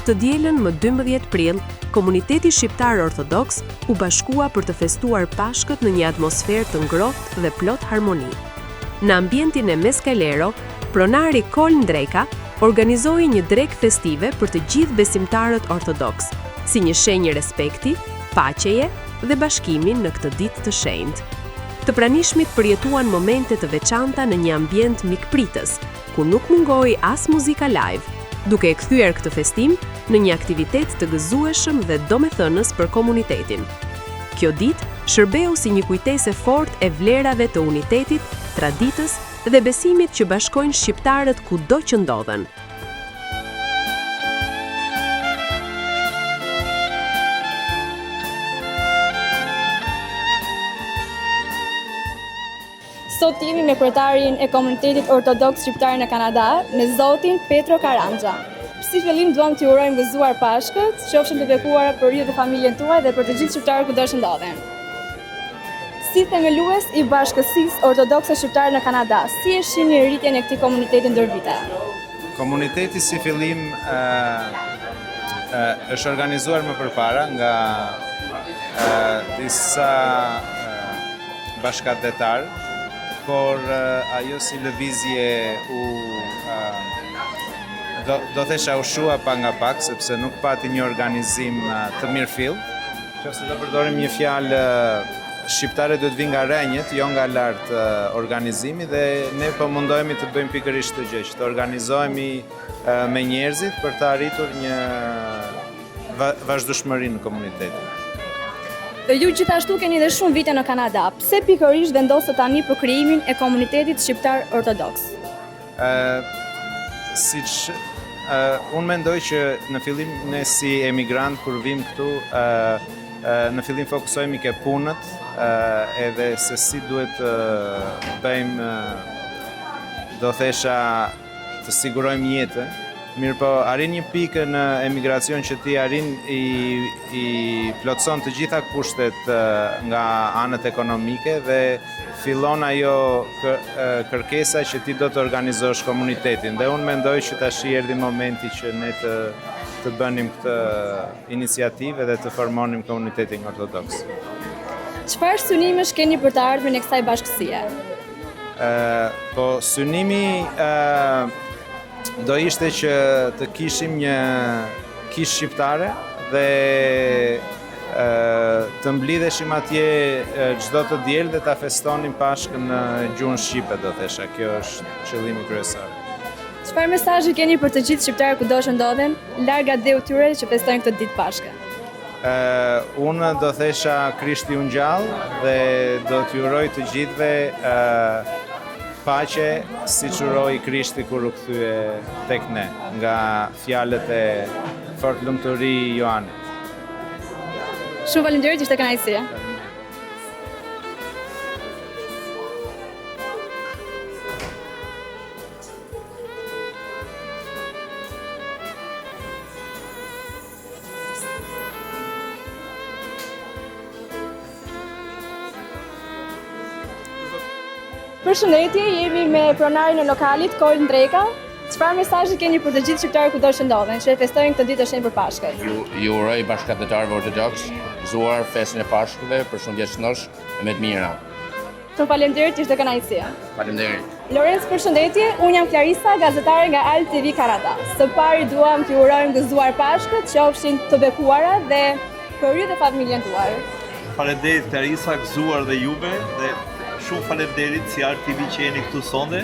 Këtë dielën më 12 prill, komuniteti shqiptar ortodoks u bashkua për të festuar Pashkët në një atmosferë të ngrohtë dhe plot harmoni. Në ambientin e Meskalero, pronari Koln Dreka organizoi një drekë festive për të gjithë besimtarët ortodoks, si një shenjë respekti, paqeje dhe bashkimi në këtë ditë të shenjtë. Të pranishmit përjetuan momente të veçanta në një ambient mikpritës, ku nuk mungoi as muzika live, duke e kthyer këtë festim në një aktivitet të gëzueshëm dhe domethënës për komunitetin. Kjo ditë shërbeu si një kujtesë fortë e vlerave të unitetit, traditës dhe besimit që bashkojnë shqiptarët kudo që ndodhen. Sot jemi me kryetarin e komunitetit ortodoks shqiptar në Kanada, me zotin Petro Karanja. Si fillim duam t'ju urojmë gëzuar Pashkët, qofshin të bekuara për ju dhe familjen tuaj dhe për të gjithë shqiptarët kudo që ndodhen. Si themelues i Bashkësisë Ortodokse Shqiptare në Kanada, si e shihni rritjen e këtij komuniteti ndër vite? Komuniteti si fillim është organizuar më përpara nga disa bashkëdhetar, por ajo si lëvizje do thesha u shua pa nga pak, sepse nuk pati një organizim të mirëfill. Nëse do përdorim një fjalë, shqiptarët duhet vinë nga rrenjët, jo nga lart organizimi, dhe ne po mundohemi të bëjmë pikërisht këtë gjë, që të organizohemi me njerëzit për të arritur një vazhdueshmëri në komunitetin. Ju gjithashtu keni dhe shumë vite në Kanada. Pse pikërisht vendosët tani për krijimin e komunitetit shqiptar ortodoks? Unë mendoj që në fillim ne si emigrant kur vim këtu, në fillim fokusohemi ke punët, edhe se si duhet bëjmë, do thesha, të sigurojmë jetën. Mirë po, arrin një pikë në emigracion që ti arrin i plotëson të gjitha kushtet nga anët ekonomike dhe fillon ajo kërkesa që ti do të organizosh komunitetin. Dhe unë mendoj që tash erdhi momenti që ne të bënim këtë iniciativë dhe të formonim komunitetin ortodoks. Çfarë synimesh keni për të ardhmen e kësaj bashkësie? Po, synimi do ishte që të kishim një kishë shqiptare dhe të mblidheshim atje çdo të diel dhe ta festonim Pashkën në gjuhën shqipe, do thesha. Kjo është qëllimi kryesor. Çfarë mesazhi keni për të gjithë shqiptarët kudo që ndodhen, larg atëu tyre që festojnë këtë ditë Pashkë? Unë do thesha Krishti u ngjall dhe do t'ju uroj të gjithëve paqe, si që uroi Krishti kur u kthye tek ne, nga fjalët e fort lumturi Joanit. Shumë faleminderit, ishte kënaqësi. Përshëndetje, jemi me pronarin e lokalit, Koln Dreka. Çfarë mesazhi keni për të gjithë shqiptarët kudo që ndodhen, që festojnë këtë ditë të shenjtë për Pashkën? Ju uroj bashkëdhetarëve ortodoks gëzuar festën e Pashkëve, përshëndetshënosh e me të mira. Shumë faleminderit, ishte kënaqësi. Faleminderit. Lorenz, përshëndetje, unë jam Clarisa, gazetare nga Alt TV Kanada. Së pari duam t'ju urojmë gëzuar Pashkët, qofshin të bekuara dhe për ju dhe familjen tuaj. Faleminderit Clarisa, gëzuar dhe juve dhe shumë faleminderit si Alt TV që jeni këtu sonde.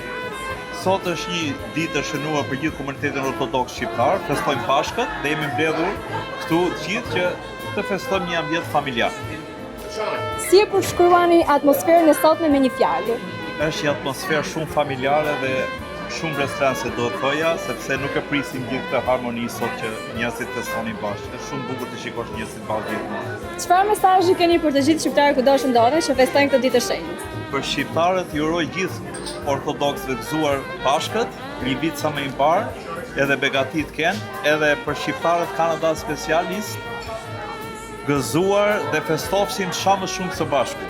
Sot është një ditë të shënuar për gjithë komunitetin ortodoks shqiptar, festojmë Pashkët dhe jemi mbledhur këtu të gjithë që të festojmë një ambient familjar. Si e përshkruani atmosferën e sotme me një fjalë? Është një atmosferë shumë familjare dhe shumë restrense do të thoja, sepse nuk e prisim gjithë këtë harmoni sot që njerëzit festonin bashkë. Është shumë bukur të shikosh njerëzit bashkë gjithmonë. Çfarë mesazhi keni për të gjithë shqiptarët kudo që ndodhen që festojnë këtë ditë të shenjtë? Për shqiptarët ju uroj gjithë ortodoksëve gëzuar Pashkët, një vit sa më i mbar, edhe begatit kenë, edhe për shqiptarët Kanada specialist, gëzuar dhe festofshin sa më shumë së bashku.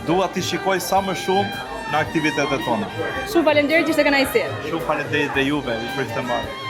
Dua t'i shikoj sa më shumë në aktivitetet tona. Shumë faleminderit, ishte kënaqësi. Shumë faleminderit dhe juve për këtë marrë.